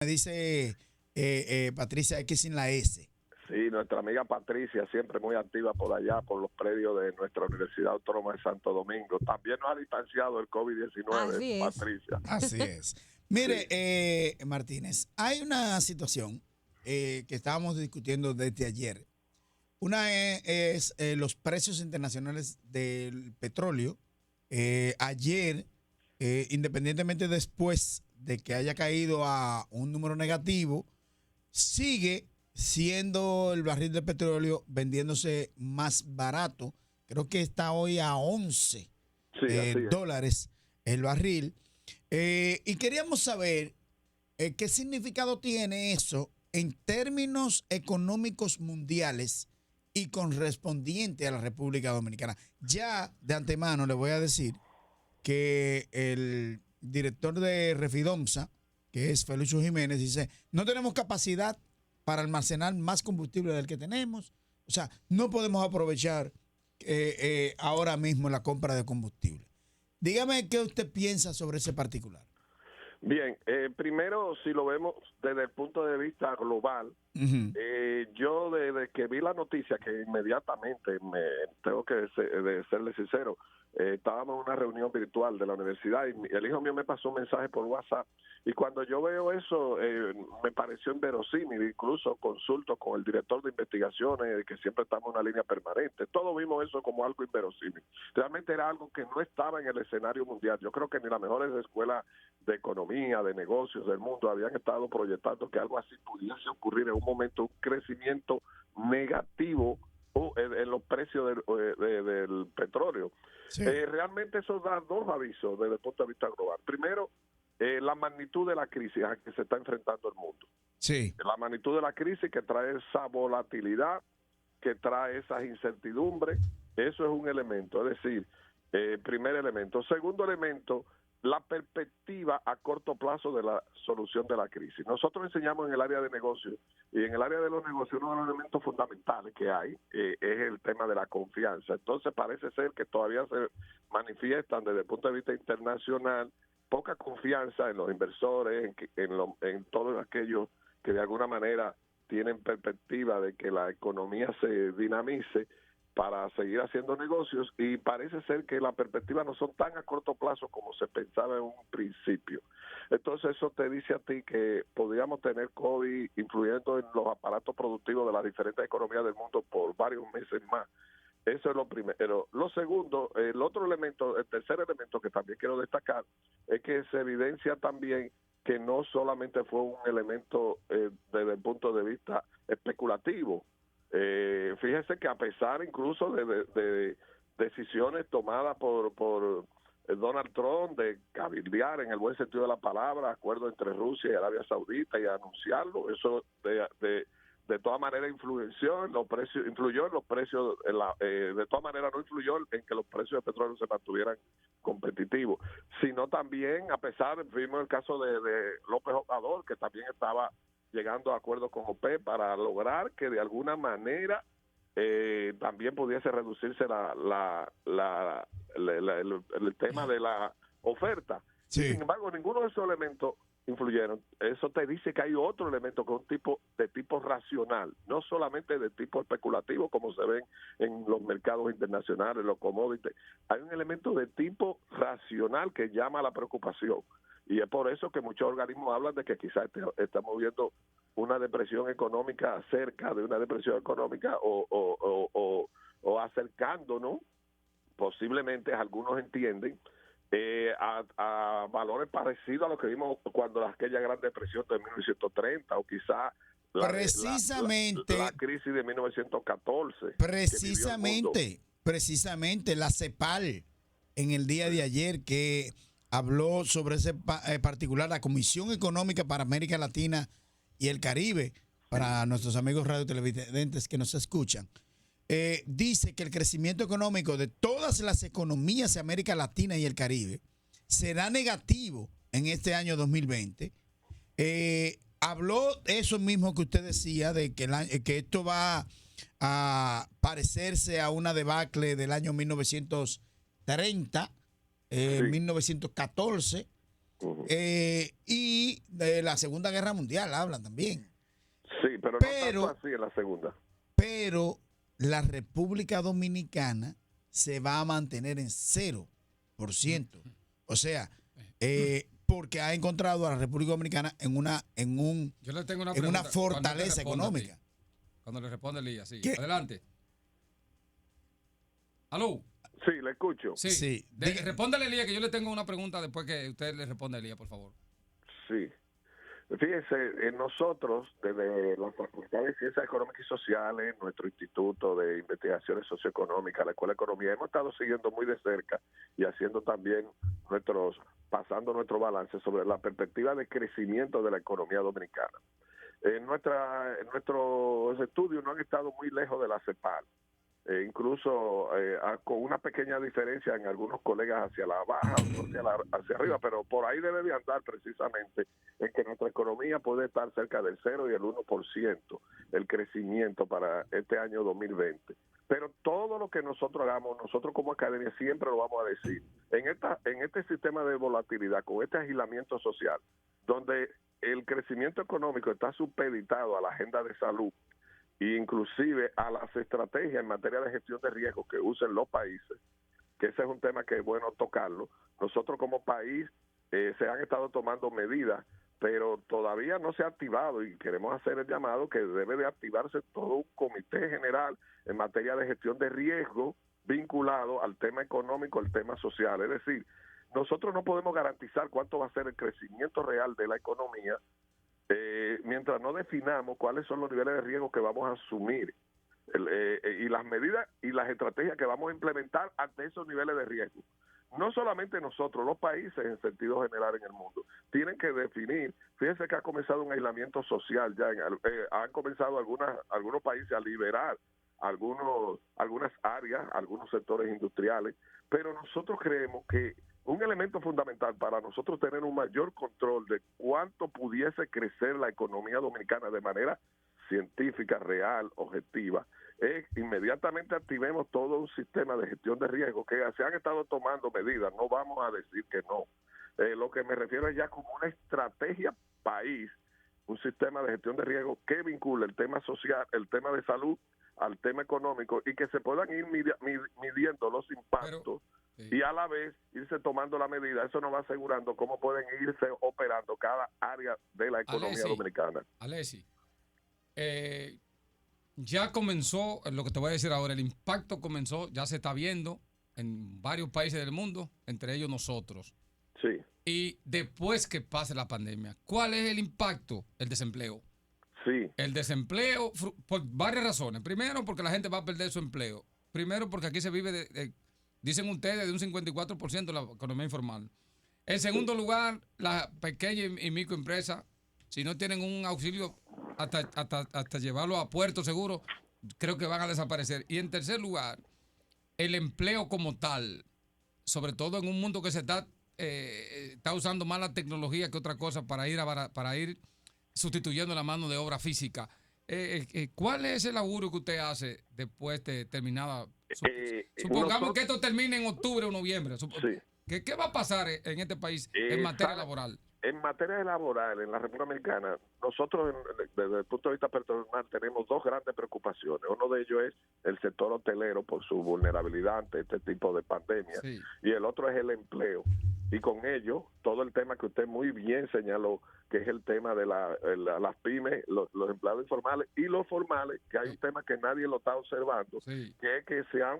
dice Patricia X sin la S. Sí, nuestra amiga Patricia, siempre muy activa por allá, por los predios de nuestra Universidad Autónoma de Santo Domingo. También nos ha distanciado el COVID-19, Patricia. Así es. Mire, Martínez, hay una situación que estábamos discutiendo desde ayer. Una es los precios internacionales del petróleo. Ayer, independientemente después de que haya caído a un número negativo, sigue siendo el barril de petróleo vendiéndose más barato. Creo que está hoy a 11 dólares el barril. Y queríamos saber qué significado tiene eso en términos económicos mundiales y correspondiente a la República Dominicana. Ya de antemano le voy a decir que el director de Refidomsa, que es Felucho Jiménez, dice, no tenemos capacidad para almacenar más combustible del que tenemos. O sea, no podemos aprovechar ahora mismo la compra de combustible. Dígame qué usted piensa sobre ese particular. Bien, primero, si lo vemos desde el punto de vista global, yo desde que vi la noticia, que inmediatamente, tengo que serle sincero, estábamos en una reunión virtual de la universidad y el hijo mío me pasó un mensaje por WhatsApp y cuando yo veo eso me pareció inverosímil. Incluso consulto con el director de investigaciones, que siempre estamos en una línea permanente, todos vimos eso como algo inverosímil. Realmente era algo que no estaba en el escenario mundial. Yo creo que ni las mejores escuelas de economía, de negocios del mundo habían estado proyectando que algo así pudiese ocurrir en un momento, un crecimiento negativo en los precios del petróleo. Sí. Realmente eso da dos avisos desde el punto de vista global. Primero, la magnitud de la crisis a que se está enfrentando el mundo. Sí. La magnitud de la crisis que trae esa volatilidad, que trae esas incertidumbres, eso es un elemento. Es decir, primer elemento. Segundo elemento, la perspectiva a corto plazo de la solución de la crisis. Nosotros enseñamos en el área de negocios, y en el área de los negocios uno de los elementos fundamentales que hay es el tema de la confianza. Entonces parece ser que todavía se manifiestan desde el punto de vista internacional poca confianza en los inversores, en todos aquellos que de alguna manera tienen perspectiva de que la economía se dinamice para seguir haciendo negocios, y parece ser que las perspectivas no son tan a corto plazo como se pensaba en un principio. Entonces eso te dice a ti que podríamos tener COVID influyendo en los aparatos productivos de las diferentes economías del mundo por varios meses más. Eso es lo primero. Lo segundo, el otro elemento, el tercer elemento que también quiero destacar, es que se evidencia también que no solamente fue un elemento desde el punto de vista especulativo. Fíjese que a pesar incluso de decisiones tomadas por Donald Trump de cabildear en el buen sentido de la palabra, acuerdo entre Rusia y Arabia Saudita y anunciarlo, eso de todas maneras influyó en los precios, de todas maneras no influyó en que los precios de petróleo se mantuvieran competitivos, sino también, a pesar, vimos el caso de López Obrador, que también estaba llegando a acuerdos con OPEP para lograr que de alguna manera también pudiese reducirse el tema de la oferta. Sí. Sin embargo, ninguno de esos elementos influyeron. Eso te dice que hay otro elemento que es de tipo racional, no solamente de tipo especulativo como se ven en los mercados internacionales, los commodities. Hay un elemento de tipo racional que llama a la preocupación, y es por eso que muchos organismos hablan de que quizás estamos viendo una depresión económica, cerca de una depresión económica o acercándonos, posiblemente algunos entienden, a valores parecidos a lo que vimos cuando aquella gran depresión de 1930 o quizá precisamente la crisis de 1914. Precisamente la CEPAL en el día de ayer, que habló sobre ese particular, la Comisión Económica para América Latina y el Caribe, para nuestros amigos radiotelevidentes que nos escuchan. Dice que el crecimiento económico de todas las economías de América Latina y el Caribe será negativo en este año 2020. Habló eso mismo que usted decía, de que esto va a parecerse a una debacle del año 1930, 1914, Ujú. Y de la Segunda Guerra Mundial hablan también. Sí, pero no tanto así en la segunda. Pero la República Dominicana se va a mantener en 0%. O sea, porque ha encontrado a la República Dominicana Yo le tengo una en una pregunta. fortaleza económica. Cuando le responde Elías, sí. ¿Qué? Adelante. ¿Aló? Sí, le escucho. Sí. Sí. Respóndale, Elías, que yo le tengo una pregunta después que usted le responda a Elías, por favor. Sí. Fíjense, nosotros, desde la Facultad de Ciencias Económicas y Sociales, nuestro Instituto de Investigaciones Socioeconómicas, la Escuela de Economía, hemos estado siguiendo muy de cerca y haciendo también pasando nuestro balance sobre la perspectiva de crecimiento de la economía dominicana. Nuestros estudios no han estado muy lejos de la CEPAL. Incluso con una pequeña diferencia en algunos colegas hacia la baja o hacia arriba, pero por ahí debe de andar precisamente en que nuestra economía puede estar cerca del 0 y el 1% el crecimiento para este año 2020. Pero todo lo que nosotros hagamos, nosotros como academia siempre lo vamos a decir, en este sistema de volatilidad, con este agilamiento social, donde el crecimiento económico está supeditado a la agenda de salud, e inclusive a las estrategias en materia de gestión de riesgos que usen los países, que ese es un tema que es bueno tocarlo. Nosotros como país se han estado tomando medidas, pero todavía no se ha activado y queremos hacer el llamado que debe de activarse todo un comité general en materia de gestión de riesgo vinculado al tema económico, al tema social. Es decir, nosotros no podemos garantizar cuánto va a ser el crecimiento real de la economía mientras no definamos cuáles son los niveles de riesgo que vamos a asumir y las medidas y las estrategias que vamos a implementar ante esos niveles de riesgo. No solamente nosotros, los países en sentido general en el mundo, tienen que definir. Fíjense que ha comenzado un aislamiento social ya, han comenzado algunos países a liberar algunas áreas, algunos sectores industriales, pero nosotros creemos que un elemento fundamental para nosotros tener un mayor control de cuánto pudiese crecer la economía dominicana de manera científica, real, objetiva, es inmediatamente activemos todo un sistema de gestión de riesgo que se han estado tomando medidas, no vamos a decir que no. Lo que me refiero es ya como una estrategia país, un sistema de gestión de riesgo que vincule el tema social, el tema de salud al tema económico y que se puedan ir midiendo los impactos. Sí. Y a la vez irse tomando la medida. Eso nos va asegurando cómo pueden irse operando cada área de la economía dominicana. Alessi, ya comenzó, lo que te voy a decir ahora, el impacto comenzó, ya se está viendo en varios países del mundo, entre ellos nosotros. Sí. Y después que pase la pandemia, ¿cuál es el impacto? El desempleo. Sí. El desempleo, por varias razones. Primero, porque la gente va a perder su empleo. Primero, porque aquí se vive dicen ustedes, de un 54% de la economía informal. En segundo lugar, las pequeñas y microempresas, si no tienen un auxilio hasta llevarlo a puerto seguro, creo que van a desaparecer. Y en tercer lugar, el empleo como tal, sobre todo en un mundo que se está usando más la tecnología que otra cosa para ir sustituyendo la mano de obra física. ¿Cuál es el augurio que usted hace después de terminada? Supongamos que esto termine en octubre o noviembre. Sí. ¿Qué va a pasar en este país en materia laboral? En materia laboral, en la República Dominicana, nosotros desde el punto de vista personal tenemos dos grandes preocupaciones. Uno de ellos es el sector hotelero por su vulnerabilidad ante este tipo de pandemia, sí. Y el otro es el empleo. Y con ello, todo el tema que usted muy bien señaló, que es el tema de las pymes, los empleados informales y los formales, que hay un tema que nadie lo está observando, sí. Que es que se han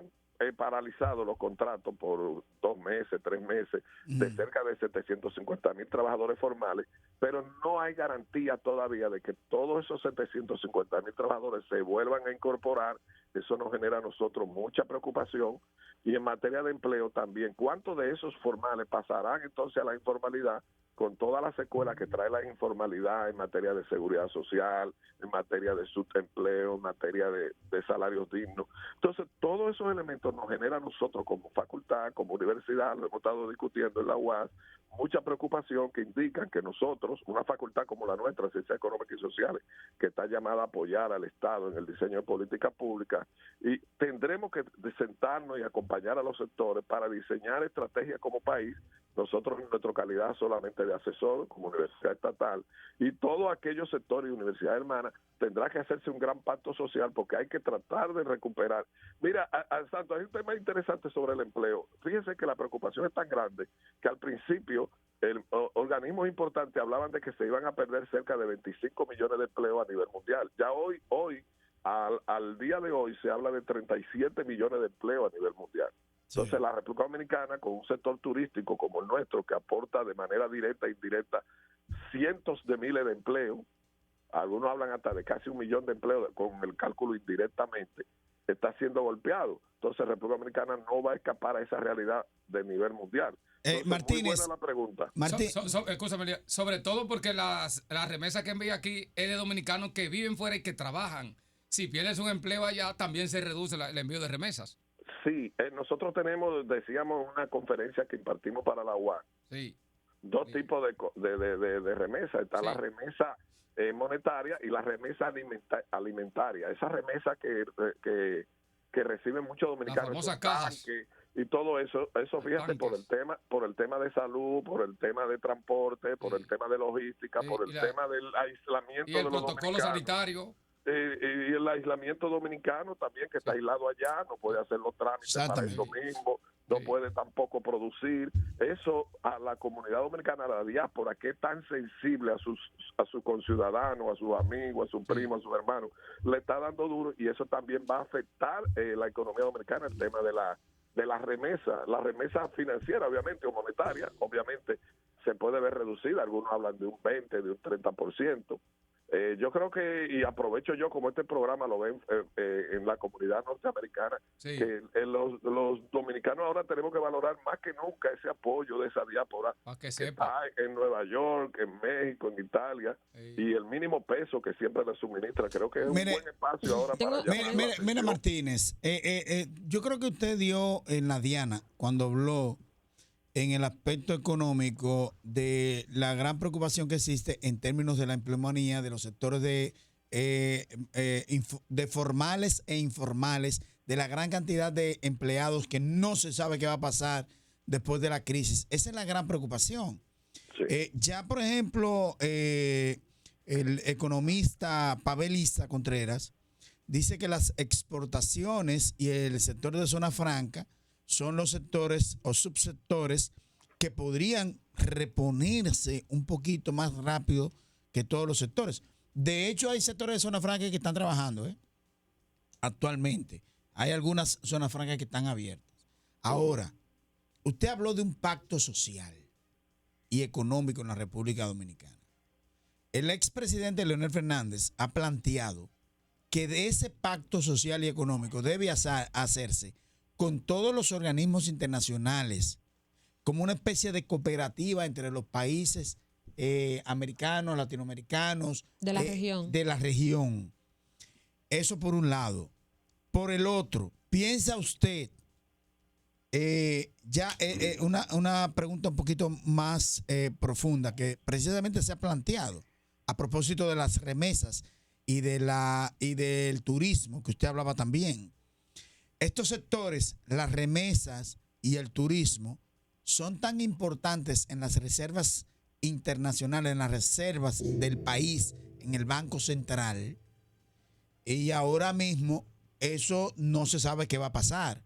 paralizado los contratos por 2 meses, 3 meses, de cerca de 750,000 trabajadores formales, pero no hay garantía todavía de que todos esos 750,000 trabajadores se vuelvan a incorporar. Eso nos genera a nosotros mucha preocupación. Y en materia de empleo también, ¿cuántos de esos formales pasarán entonces a la informalidad con todas las secuelas que trae la informalidad en materia de seguridad social, en materia de subempleo, en materia de salarios dignos? Entonces, todos esos elementos nos generan a nosotros como facultad, como universidad, lo hemos estado discutiendo en la UAS, mucha preocupación que indican que nosotros, una facultad como la nuestra, Ciencias Económicas y Sociales, que está llamada a apoyar al Estado en el diseño de políticas públicas, y tendremos que sentarnos y acompañar a los sectores para diseñar estrategias como país nosotros en nuestra calidad solamente de asesor como universidad estatal, y todos aquellos sectores y universidades hermanas tendrá que hacerse un gran pacto social porque hay que tratar de recuperar. Mira, Santos, hay un tema interesante sobre el empleo. Fíjense que la preocupación es tan grande que al principio organismos importantes hablaban de que se iban a perder cerca de 25 millones de empleos a nivel mundial. Ya hoy al día de hoy se habla de 37 millones de empleos a nivel mundial. Entonces, sí, la República Dominicana, con un sector turístico como el nuestro, que aporta de manera directa e indirecta cientos de miles de empleos, algunos hablan hasta de casi 1 millón de empleos con el cálculo indirectamente, está siendo golpeado. Entonces, República Dominicana no va a escapar a esa realidad de nivel mundial. Entonces, Martínez, muy buena la pregunta. Escúchame, sobre todo porque las remesas que envía aquí es de dominicanos que viven fuera y que trabajan. Si pierdes un empleo allá, también se reduce el envío de remesas. Sí, nosotros decíamos, una conferencia que impartimos para la UAS. Sí. Dos tipos de remesa. Está la remesa monetaria y la remesa alimentaria. Esa remesa que reciben muchos dominicanos. Las famosas cajas. Y todo eso fíjate, por el tema de salud, por el tema de transporte, por el tema de logística, por el tema del aislamiento y el de los protocolo sanitario. Y el aislamiento dominicano también, que está aislado allá, no puede hacer los trámites para eso mismo, no puede tampoco producir. Eso a la comunidad dominicana, a la diáspora, que es tan sensible a sus conciudadanos, a sus amigos, a sus primos, a sus hermanos, le está dando duro, y eso también va a afectar la economía dominicana, el tema de la remesa financiera, obviamente, o monetaria, obviamente, se puede ver reducida. Algunos hablan de un 20%, de un 30%. Yo creo que, y aprovecho yo, como este programa lo ven en la comunidad norteamericana, que los dominicanos ahora tenemos que valorar más que nunca ese apoyo de esa diáspora que está en Nueva York, en México, en Italia, y el mínimo peso que siempre le suministra. Creo que es un buen espacio ahora para Mira, Martínez, yo creo que usted dio en la diana cuando habló en el aspecto económico de la gran preocupación que existe en términos de la empleomanía de los sectores de formales e informales, de la gran cantidad de empleados que no se sabe qué va a pasar después de la crisis. Esa es la gran preocupación. Sí. Ya, por ejemplo, el economista Pavelista Contreras dice que las exportaciones y el sector de zona franca son los sectores o subsectores que podrían reponerse un poquito más rápido que todos los sectores. De hecho, hay sectores de zona franca que están trabajando actualmente. Hay algunas zonas francas que están abiertas. Ahora, usted habló de un pacto social y económico en la República Dominicana. El expresidente Leonel Fernández ha planteado que de ese pacto social y económico debe hacerse con todos los organismos internacionales, como una especie de cooperativa entre los países americanos, latinoamericanos, de la región. Eso por un lado. Por el otro, ¿piensa usted, una pregunta un poquito más profunda, que precisamente se ha planteado a propósito de las remesas y del turismo, que usted hablaba también? Estos sectores, las remesas y el turismo, son tan importantes en las reservas internacionales, en las reservas del país, en el Banco Central, y ahora mismo eso no se sabe qué va a pasar.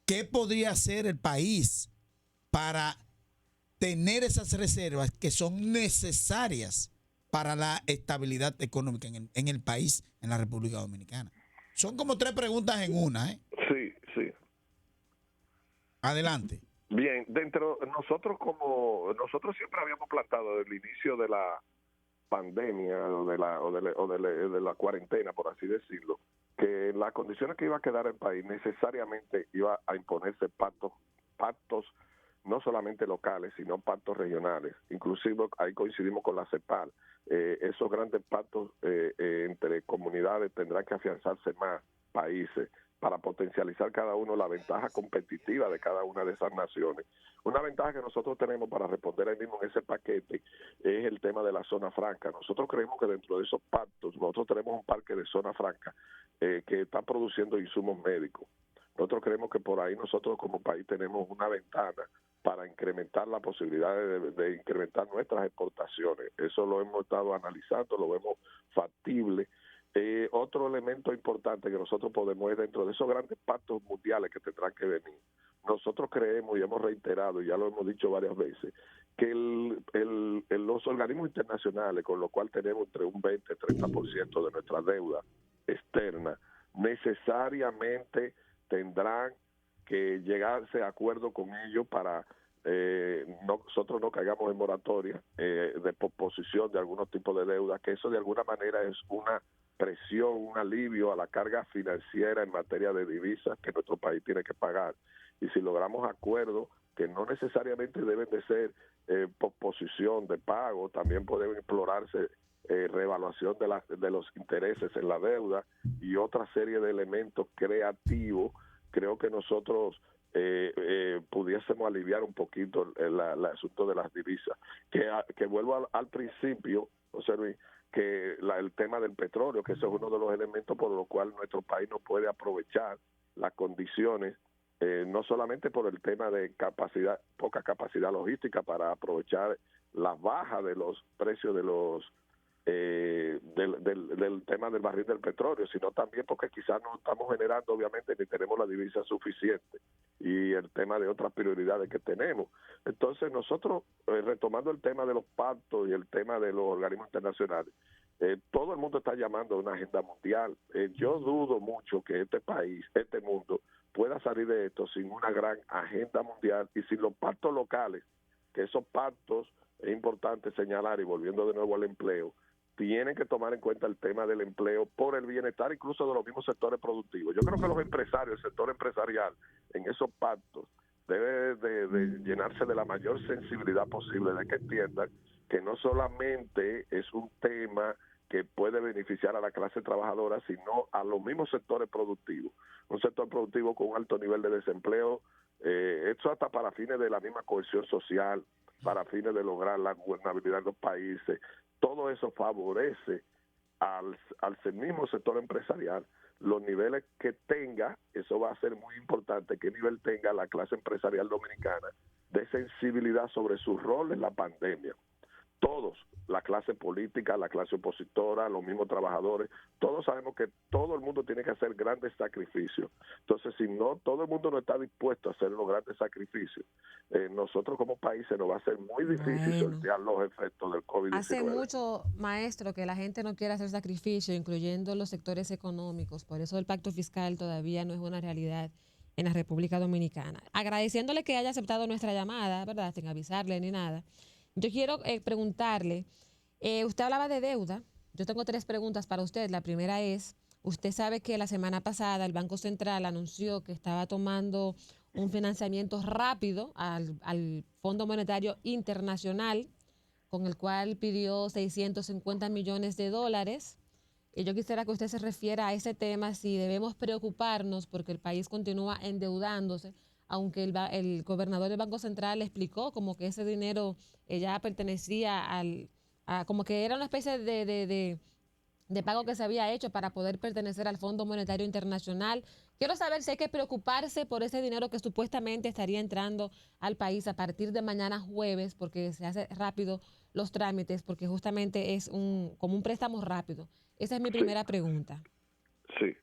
¿Qué podría hacer el país para tener esas reservas que son necesarias para la estabilidad económica en el país, en la República Dominicana? Son como 3 preguntas en una, ¿eh? Sí. Adelante. Bien, nosotros siempre habíamos plantado desde el inicio de la pandemia o de la cuarentena, por así decirlo, que las condiciones que iba a quedar el país necesariamente iba a imponerse pactos no solamente locales, sino pactos regionales. Inclusive ahí coincidimos con la CEPAL. Esos grandes pactos entre comunidades tendrán que afianzarse más países para potencializar cada uno la ventaja competitiva de cada una de esas naciones. Una ventaja que nosotros tenemos para responder ahí mismo en ese paquete es el tema de la zona franca. Nosotros creemos que dentro de esos pactos, nosotros tenemos un parque de zona franca que está produciendo insumos médicos. Nosotros creemos que por ahí nosotros como país tenemos una ventana para incrementar la posibilidad de incrementar nuestras exportaciones. Eso lo hemos estado analizando, lo vemos factible. Otro elemento importante que nosotros podemos es dentro de esos grandes pactos mundiales que tendrán que venir. Nosotros creemos y hemos reiterado, y ya lo hemos dicho varias veces, que los organismos internacionales, con lo cual tenemos entre un 20 y 30% de nuestra deuda externa, necesariamente tendrán que llegarse a acuerdo con ellos para nosotros no caigamos en moratoria de posposición de algunos tipos de deuda, que eso de alguna manera es una presión, un alivio a la carga financiera en materia de divisas que nuestro país tiene que pagar. Y si logramos acuerdos que no necesariamente deben de ser posposición de pago, también pueden explorarse reevaluación de los intereses en la deuda y otra serie de elementos creativos, creo que nosotros pudiésemos aliviar un poquito el asunto de las divisas. Que vuelvo al principio, José Luis, que el tema del petróleo, que eso es uno de los elementos por los cuales nuestro país no puede aprovechar las condiciones, no solamente por el tema de poca capacidad logística para aprovechar las bajas de los precios de los del tema del barril del petróleo, sino también porque quizás no estamos generando, obviamente, ni tenemos la divisa suficiente, y el tema de otras prioridades que tenemos. Entonces nosotros, retomando el tema de los pactos y el tema de los organismos internacionales, todo el mundo está llamando a una agenda mundial. Yo dudo mucho que este país, este mundo, pueda salir de esto sin una gran agenda mundial y sin los pactos locales, que esos pactos, es importante señalar, y volviendo de nuevo al empleo, tienen que tomar en cuenta el tema del empleo por el bienestar incluso de los mismos sectores productivos. Yo creo que los empresarios, el sector empresarial, en esos pactos, debe de llenarse de la mayor sensibilidad posible, de que entiendan que no solamente es un tema que puede beneficiar a la clase trabajadora, sino a los mismos sectores productivos. Un sector productivo con un alto nivel de desempleo, esto hasta para fines de la misma cohesión social, para fines de lograr la gobernabilidad de los países. Todo eso favorece al mismo sector empresarial. Los niveles que tenga, eso va a ser muy importante, qué nivel tenga la clase empresarial dominicana de sensibilidad sobre su rol en la pandemia. Todos, la clase política, la clase opositora, los mismos trabajadores, todos sabemos que todo el mundo tiene que hacer grandes sacrificios. Entonces, si no, todo el mundo no está dispuesto a hacer los grandes sacrificios, nosotros como país se nos va a hacer muy difícil sortear los efectos del COVID-19. Hace mucho, maestro, que la gente no quiere hacer sacrificios, incluyendo los sectores económicos. Por eso el pacto fiscal todavía no es una realidad en la República Dominicana. Agradeciéndole que haya aceptado nuestra llamada, ¿verdad?, sin avisarle ni nada. Yo quiero preguntarle, usted hablaba de deuda. Yo tengo 3 preguntas para usted. La primera es, usted sabe que la semana pasada el Banco Central anunció que estaba tomando un financiamiento rápido al Fondo Monetario Internacional, con el cual pidió $650 millones. Y yo quisiera que usted se refiera a ese tema, si debemos preocuparnos porque el país continúa endeudándose, aunque el gobernador del Banco Central explicó como que ese dinero ya pertenecía como que era una especie de pago que se había hecho para poder pertenecer al Fondo Monetario Internacional. Quiero saber si hay que preocuparse por ese dinero que supuestamente estaría entrando al país a partir de mañana jueves, porque se hace rápido los trámites, porque justamente es como un préstamo rápido. Esa es mi primera pregunta. Sí.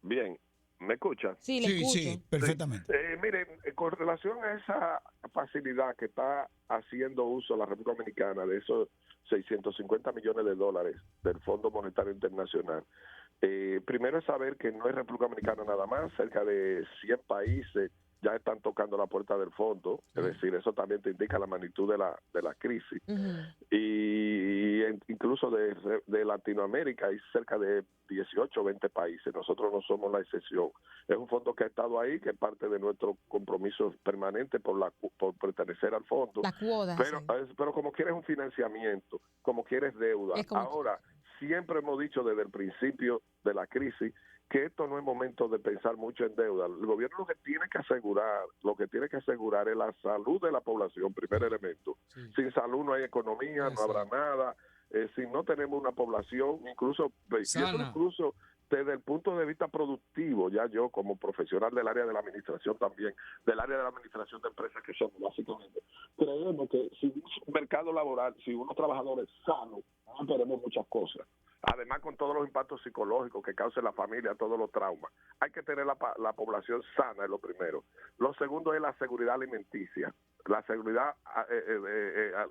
Bien. ¿Me escucha? Sí, le escucho. Sí, perfectamente. Miren, con relación a esa facilidad que está haciendo uso la República Dominicana de esos $650 millones del Fondo Monetario Internacional, primero es saber que no es República Dominicana nada más, cerca de 100 países ya están tocando la puerta del fondo, es decir, eso también te indica la magnitud de la crisis. Y incluso de Latinoamérica hay cerca de 18 o 20 países, nosotros no somos la excepción. Es un fondo que ha estado ahí, que es parte de nuestro compromiso permanente por pertenecer al fondo. La cuota, pero como quieres un financiamiento, como quieres deuda. Ahora, siempre hemos dicho desde el principio de la crisis que esto no es momento de pensar mucho en deuda. El gobierno lo que tiene que asegurar es la salud de la población, primer elemento. Sí. Sin salud no hay economía, no habrá nada. Si no tenemos una población, incluso desde el punto de vista productivo, ya yo como profesional del área de la administración también, del área de la administración de empresas que somos básicamente, creemos que si un mercado laboral, si unos trabajadores sanos, no tenemos muchas cosas. Además, con todos los impactos psicológicos que causa la familia, todos los traumas, hay que tener la población sana, es lo primero. Lo segundo es la seguridad alimenticia, la seguridad,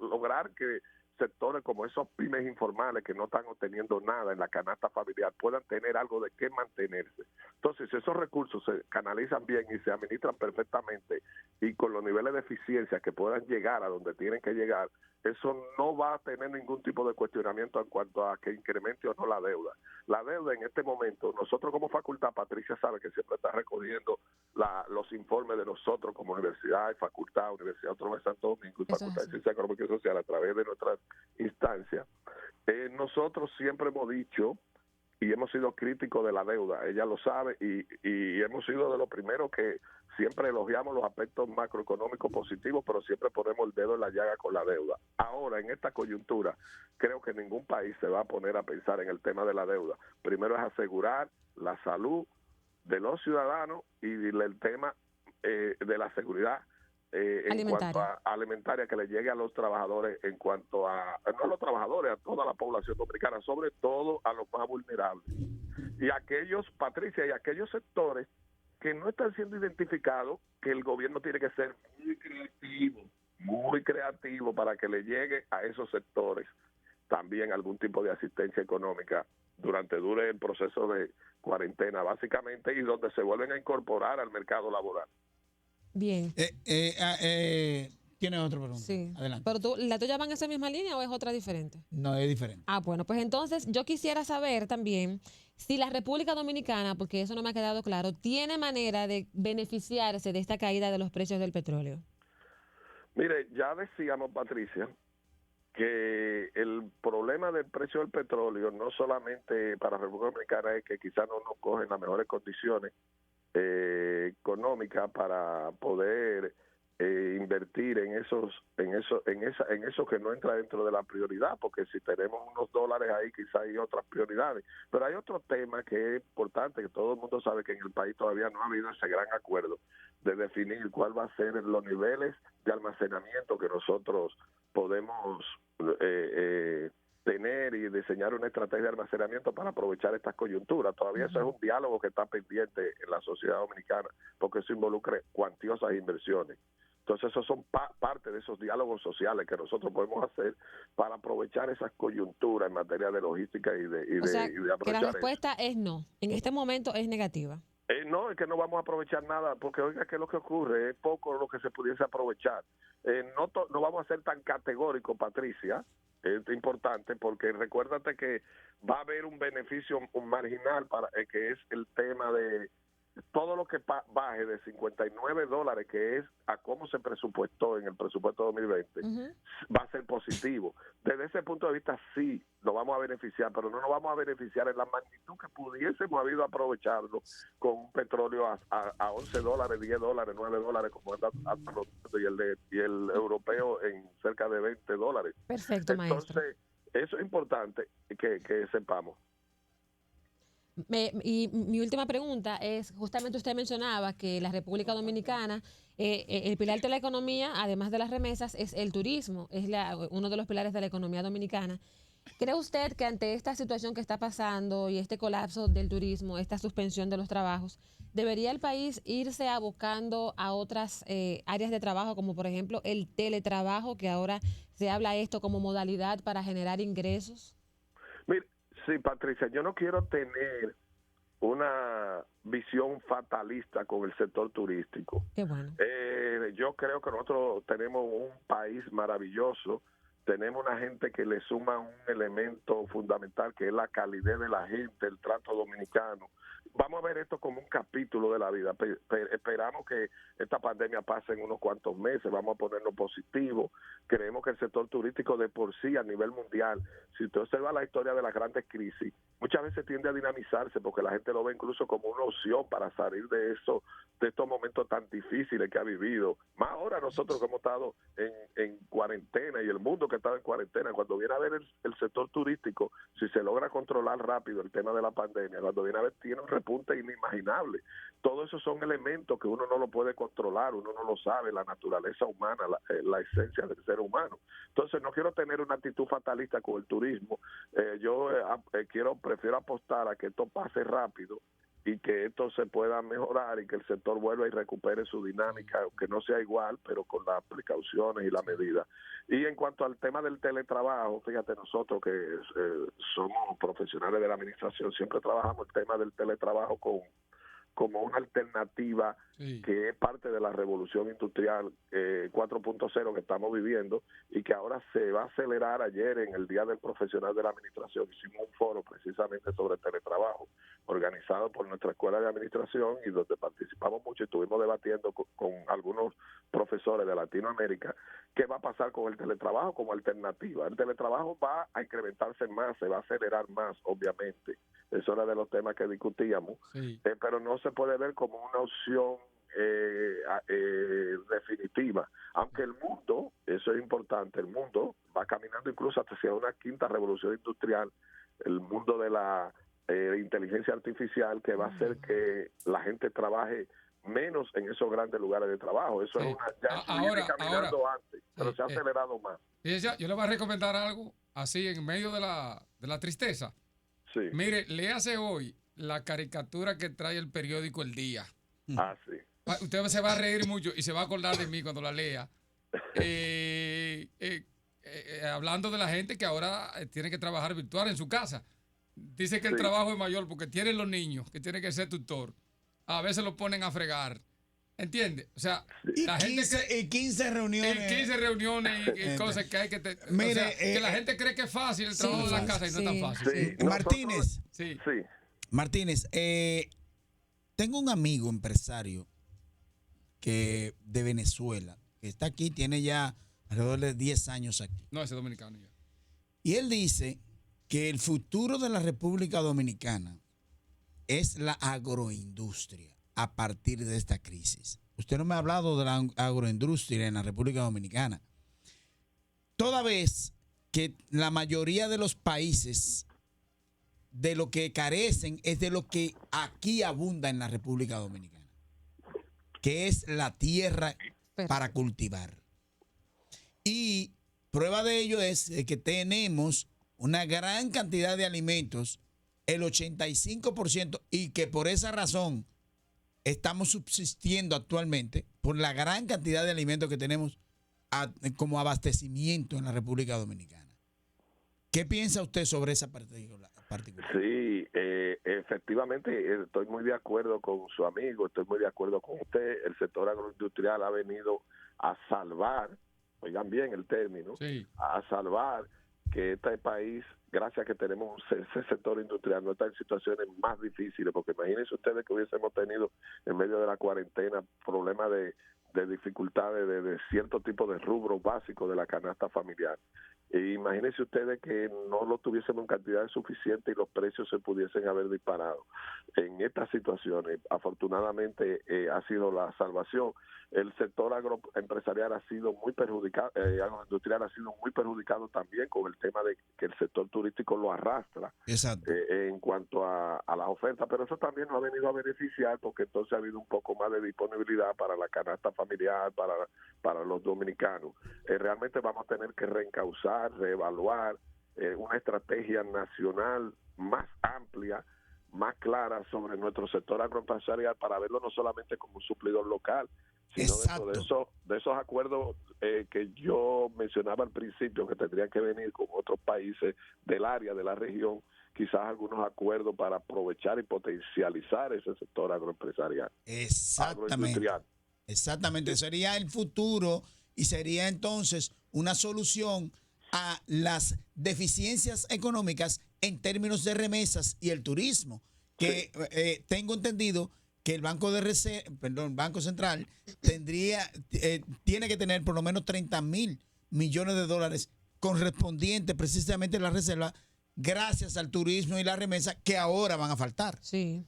lograr que sectores como esos pymes informales que no están obteniendo nada en la canasta familiar puedan tener algo de qué mantenerse. Entonces, si esos recursos se canalizan bien y se administran perfectamente y con los niveles de eficiencia que puedan llegar a donde tienen que llegar, eso no va a tener ningún tipo de cuestionamiento en cuanto a que incremente o no la deuda. La deuda en este momento, nosotros como facultad, Patricia sabe que siempre está recogiendo los informes de nosotros como universidad y facultad, Universidad Autónoma de Santo Domingo y Facultad de Ciencias Económicas y Sociales a través de nuestras instancias. Nosotros siempre hemos dicho y hemos sido críticos de la deuda, ella lo sabe, y hemos sido de los primeros que siempre elogiamos los aspectos macroeconómicos positivos, pero siempre ponemos el dedo en la llaga con la deuda. Ahora, en esta coyuntura, creo que ningún país se va a poner a pensar en el tema de la deuda. Primero es asegurar la salud de los ciudadanos y el tema de la seguridad en cuanto a alimentaria que le llegue a los trabajadores, en cuanto a, no a los trabajadores, a toda la población dominicana, sobre todo a los más vulnerables. Y aquellos, Patricia, y aquellos sectores que no están siendo identificados, que el gobierno tiene que ser muy creativo para que le llegue a esos sectores también algún tipo de asistencia económica dure el proceso de cuarentena, básicamente, y donde se vuelven a incorporar al mercado laboral. Bien. ¿Tiene otra pregunta? Sí. Adelante. ¿Pero la tuya va en esa misma línea o es otra diferente? No, es diferente. Ah, bueno, pues entonces yo quisiera saber también si la República Dominicana, porque eso no me ha quedado claro, tiene manera de beneficiarse de esta caída de los precios del petróleo. Mire, ya decíamos, Patricia, que el problema del precio del petróleo no solamente para la República Dominicana es que quizás no nos cogen las mejores condiciones económicas para poder invertir en eso que no entra dentro de la prioridad, porque si tenemos unos dólares ahí quizás hay otras prioridades, pero hay otro tema que es importante, que todo el mundo sabe que en el país todavía no ha habido ese gran acuerdo de definir cuál va a ser los niveles de almacenamiento que nosotros podemos tener y diseñar una estrategia de almacenamiento para aprovechar estas coyunturas. Todavía eso es un diálogo que está pendiente en la sociedad dominicana, porque eso involucra cuantiosas inversiones. Entonces, esos son parte de esos diálogos sociales que nosotros podemos hacer para aprovechar esas coyunturas en materia de logística y de aprovechar. Que la respuesta es no. En este momento es negativa. No, es que no vamos a aprovechar nada, porque oiga que lo que ocurre es poco lo que se pudiese aprovechar. No vamos a ser tan categóricos, Patricia. Es importante porque recuérdate que va a haber un beneficio marginal para que es el tema de todo lo que baje de $59, que es a cómo se presupuestó en el presupuesto 2020, va a ser positivo. Desde ese punto de vista sí nos vamos a beneficiar, pero no nos vamos a beneficiar en la magnitud que pudiésemos haber aprovecharlo con un petróleo a $11, $10, $9, como anda y el europeo en cerca de $20. Perfecto, maestro. Entonces, eso es importante que sepamos. Y mi última pregunta es, justamente usted mencionaba que la República Dominicana, el pilar de la economía, además de las remesas, es el turismo, es uno de los pilares de la economía dominicana. ¿Cree usted que ante esta situación que está pasando y este colapso del turismo, esta suspensión de los trabajos, debería el país irse abocando a otras áreas de trabajo, como por ejemplo el teletrabajo, que ahora se habla esto como modalidad para generar ingresos? Mire, sí, Patricia, yo no quiero tener una visión fatalista con el sector turístico. Qué bueno. Yo creo que nosotros tenemos un país maravilloso, tenemos una gente que le suma un elemento fundamental que es la calidez de la gente, el trato dominicano, vamos a ver esto como un capítulo de la vida. Esperamos que esta pandemia pase en unos cuantos meses, vamos a ponernos positivos. Creemos que el sector turístico de por sí a nivel mundial, si usted observa la historia de las grandes crisis, muchas veces tiende a dinamizarse porque la gente lo ve incluso como una opción para salir de estos momentos tan difíciles que ha vivido. Más ahora nosotros que hemos estado en cuarentena y el mundo que está en cuarentena, cuando viene a ver el sector turístico, si se logra controlar rápido el tema de la pandemia, cuando viene a ver tiene un repunte inimaginable. Todo eso son elementos que uno no lo puede controlar, uno no lo sabe, la naturaleza humana, la esencia del ser humano. Entonces no quiero tener una actitud fatalista con el turismo. Yo prefiero apostar a que esto pase rápido y que esto se pueda mejorar y que el sector vuelva y recupere su dinámica, aunque no sea igual, pero con las precauciones y la medida. Y en cuanto al tema del teletrabajo, fíjate, nosotros que somos profesionales de la administración, siempre trabajamos el tema del teletrabajo como una alternativa que es parte de la revolución industrial 4.0 que estamos viviendo y que ahora se va a acelerar. Ayer, en el Día del Profesional de la Administración, hicimos un foro precisamente sobre teletrabajo, organizado por nuestra Escuela de Administración y donde participamos mucho y estuvimos debatiendo con algunos profesores de Latinoamérica qué va a pasar con el teletrabajo como alternativa. El teletrabajo va a incrementarse más, se va a acelerar más, obviamente. Eso era de los temas que discutíamos, pero no se puede ver como una opción definitiva, aunque el mundo, eso es importante, el mundo va caminando incluso hacia una quinta revolución industrial, el mundo de la inteligencia artificial, que va a hacer que la gente trabaje menos en esos grandes lugares de trabajo. Eso es viene caminando antes, pero se ha acelerado más. Yo le voy a recomendar algo así en medio de la tristeza. Sí. Mire, léase hoy la caricatura que trae el periódico El Día. Ah, sí. Usted se va a reír mucho y se va a acordar de mí cuando la lea. Hablando de la gente que ahora tiene que trabajar virtual en su casa. Dice que el trabajo es mayor porque tienen los niños que tienen que ser tutor. A veces lo ponen a fregar. ¿Entiende? O sea, la gente 15 reuniones. 15 reuniones y cosas que hay que... Mire, o sea, que la gente cree que es fácil el trabajo de la casa y no es tan fácil. Sí. Martínez. Sí. Martínez, tengo un amigo empresario que de Venezuela, que está aquí, tiene ya alrededor de 10 años aquí. No, ese es dominicano ya. Y él dice que el futuro de la República Dominicana es la agroindustria a partir de esta crisis. Usted no me ha hablado de la agroindustria en la República Dominicana. Toda vez que la mayoría de los países de lo que carecen es de lo que aquí abunda en la República Dominicana, que es la tierra para cultivar. Y prueba de ello es que tenemos una gran cantidad de alimentos, el 85%, y que por esa razón estamos subsistiendo actualmente por la gran cantidad de alimentos que tenemos como abastecimiento en la República Dominicana. ¿Qué piensa usted sobre esa particular? Sí, efectivamente estoy muy de acuerdo con su amigo, estoy muy de acuerdo con usted. El sector agroindustrial ha venido a salvar, oigan bien el término, a salvar que este país, gracias a que tenemos ese sector industrial, no está en situaciones más difíciles, porque imagínense ustedes que hubiésemos tenido en medio de la cuarentena problemas de dificultades de cierto tipo de rubros básicos de la canasta familiar. Imagínense ustedes que no lo tuviésemos en cantidades suficientes y los precios se pudiesen haber disparado. En estas situaciones, afortunadamente, ha sido la salvación. El sector agroempresarial ha sido muy perjudicado, agroindustrial ha sido muy perjudicado también con el tema de que el sector turístico lo arrastra. Exacto. En cuanto a las ofertas, pero eso también nos ha venido a beneficiar porque entonces ha habido un poco más de disponibilidad para la canasta familiar, para los dominicanos. Realmente vamos a tener que reencauzar, reevaluar una estrategia nacional más amplia, más clara sobre nuestro sector agroempresarial para verlo no solamente como un suplidor local, sino de esos acuerdos que yo mencionaba al principio que tendrían que venir con otros países del área, de la región, quizás algunos acuerdos para aprovechar y potencializar ese sector agroempresarial. Exactamente, sería el futuro y sería entonces una solución a las deficiencias económicas en términos de remesas y el turismo, que tengo entendido que el Banco Central tiene que tener por lo menos 30.000 millones de dólares correspondientes precisamente a la reserva, gracias al turismo y la remesa que ahora van a faltar. Sí.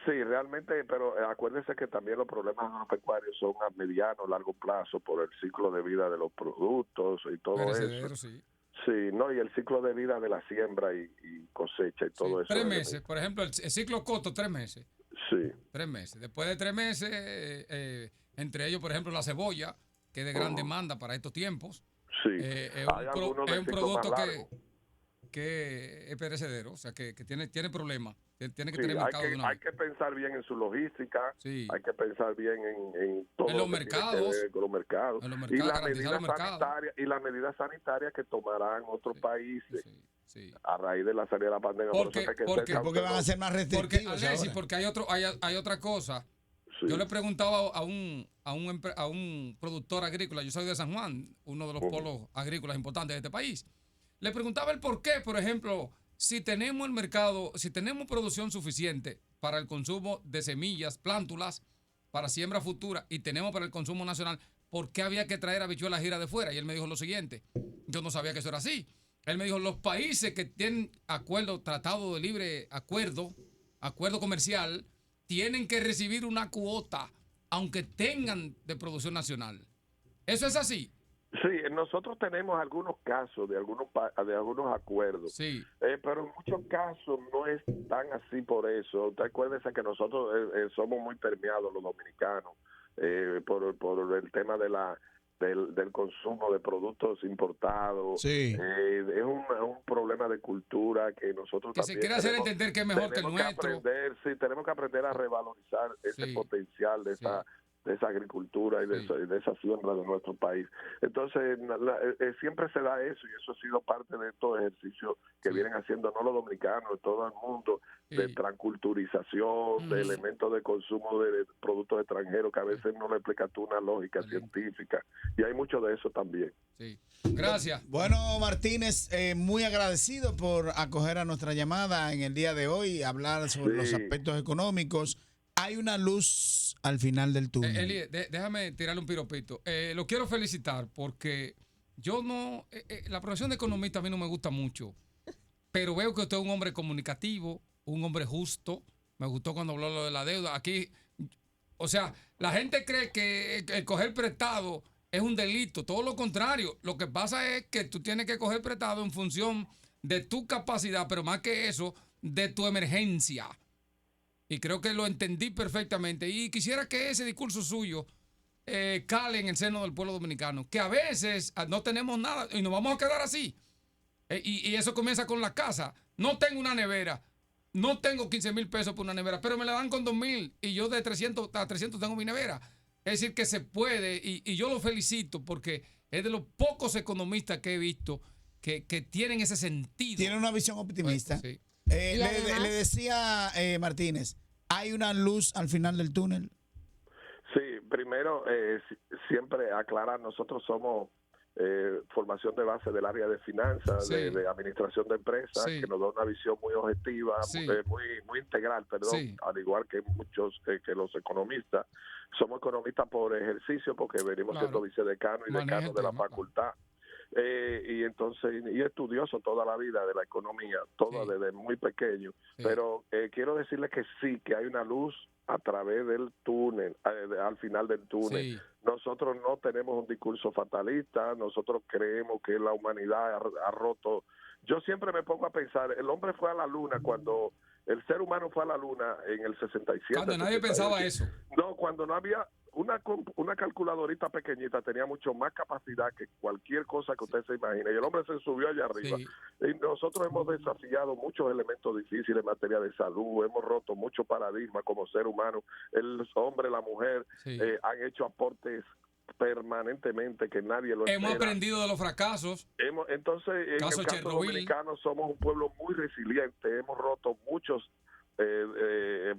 Sí, realmente, pero acuérdense que también los problemas agropecuarios son a mediano, largo plazo por el ciclo de vida de los productos y todo eso. Sí. Sí, no, y el ciclo de vida de la siembra y cosecha y todo eso. 3 meses, por ejemplo, el ciclo corto, 3 meses. Sí. 3 meses. Después de 3 meses, entre ellos, por ejemplo, la cebolla, que es de gran demanda para estos tiempos. Sí. Es un producto que es perecedero, o sea, que tiene problemas. Tiene que tener mercado de una vez. Hay que pensar bien en su logística, Sí. hay que pensar bien en todo en los mercados, con los mercados, y las medidas sanitarias que tomarán otros países sí. a raíz de la salida de la pandemia. Porque van a ser más restrictivos. Porque hay otra cosa. Sí. Yo le preguntaba a un productor agrícola, yo soy de San Juan, uno de los polos agrícolas importantes de este país. Le preguntaba el por qué, por ejemplo, si tenemos el mercado, si tenemos producción suficiente para el consumo de semillas, plántulas, para siembra futura y tenemos para el consumo nacional, ¿por qué había que traer habichuelas giras de fuera? Y él me dijo lo siguiente, yo no sabía que eso era así. Él me dijo, los países que tienen tratado de libre acuerdo comercial, tienen que recibir una cuota, aunque tengan de producción nacional. ¿Eso es así? Sí, nosotros tenemos algunos casos de algunos acuerdos, sí. Pero en muchos casos no es tan así por eso. Usted acuérdese que nosotros somos muy permeados los dominicanos por el tema del consumo de productos importados. Sí. Es un problema de cultura que nosotros que se quiere hacer entender que es mejor que el nuestro. Tenemos que aprender a revalorizar ese potencial de esa agricultura y de esa siembra de nuestro país. Entonces, siempre se da eso, y eso ha sido parte de estos ejercicios que vienen haciendo no los dominicanos, todo el mundo, de transculturización, de elementos de consumo de productos extranjeros que a veces no le explica tú una lógica científica. Y hay mucho de eso también. Sí. Gracias. Bueno, Martínez, muy agradecido por acoger a nuestra llamada en el día de hoy, hablar sobre los aspectos económicos. Hay una luz al final del túnel. Eli, déjame tirarle un piropito. Lo quiero felicitar porque yo no... la profesión de economista a mí no me gusta mucho, pero veo que usted es un hombre comunicativo, un hombre justo. Me gustó cuando habló lo de la deuda. Aquí, o sea, la gente cree que el coger prestado es un delito. Todo lo contrario. Lo que pasa es que tú tienes que coger prestado en función de tu capacidad, pero más que eso, de tu emergencia. Y creo que lo entendí perfectamente. Y quisiera que ese discurso suyo cale en el seno del pueblo dominicano. Que a veces no tenemos nada y nos vamos a quedar así. Y eso comienza con la casa. No tengo una nevera. No tengo 15,000 pesos por una nevera, pero me la dan con 2,000. Y yo de 300 a 300 tengo mi nevera. Es decir, que se puede. Y yo lo felicito porque es de los pocos economistas que he visto que tienen ese sentido. Tiene una visión optimista. Sí. Le decía Martínez, ¿hay una luz al final del túnel? Sí, primero, siempre aclarar, nosotros somos formación de base del área de finanzas, de administración de empresas, que nos da una visión muy objetiva, muy integral, al igual que muchos, que los economistas. Somos economistas por ejercicio, porque venimos siendo vicedecano y decano de la facultad. Y entonces, y estudioso toda la vida de la economía, desde muy pequeño, pero quiero decirle que sí, que hay una luz a través del túnel, al final del túnel. Nosotros no tenemos un discurso fatalista, nosotros creemos que la humanidad ha roto. Yo siempre me pongo a pensar, el hombre fue a la luna cuando el ser humano fue a la luna en el 67. Cuando nadie pensaba eso. No, cuando no había una calculadorita pequeñita, tenía mucho más capacidad que cualquier cosa que usted se imagine. Y el hombre se subió allá arriba. Y nosotros hemos desafiado muchos elementos difíciles en materia de salud, hemos roto muchos paradigmas como ser humano. El hombre, la mujer han hecho aportes permanentemente que nadie lo espera. Hemos aprendido de los fracasos. Entonces, en el caso dominicano somos un pueblo muy resiliente, hemos roto muchos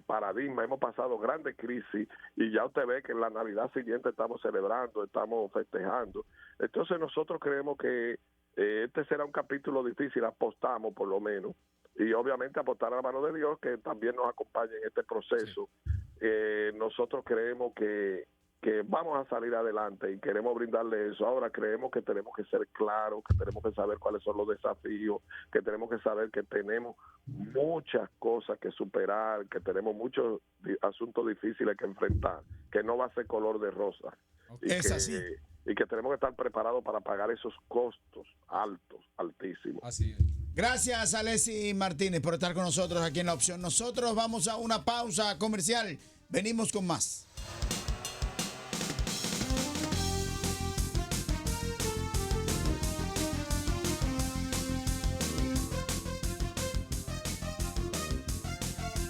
paradigmas, hemos pasado grandes crisis y ya usted ve que en la Navidad siguiente estamos celebrando, estamos festejando. Entonces nosotros creemos que este será un capítulo difícil, apostamos por lo menos, y obviamente apostar a la mano de Dios, que también nos acompañe en este proceso. Nosotros creemos que vamos a salir adelante y queremos brindarle eso. Ahora creemos que tenemos que ser claros, que tenemos que saber cuáles son los desafíos, que tenemos que saber que tenemos muchas cosas que superar, que tenemos muchos asuntos difíciles que enfrentar, que no va a ser color de rosa. Es así. Y que tenemos que estar preparados para pagar esos costos altísimos. Así es. Gracias, Alexis Martínez, por estar con nosotros aquí en La Opción. Nosotros vamos a una pausa comercial. Venimos con más.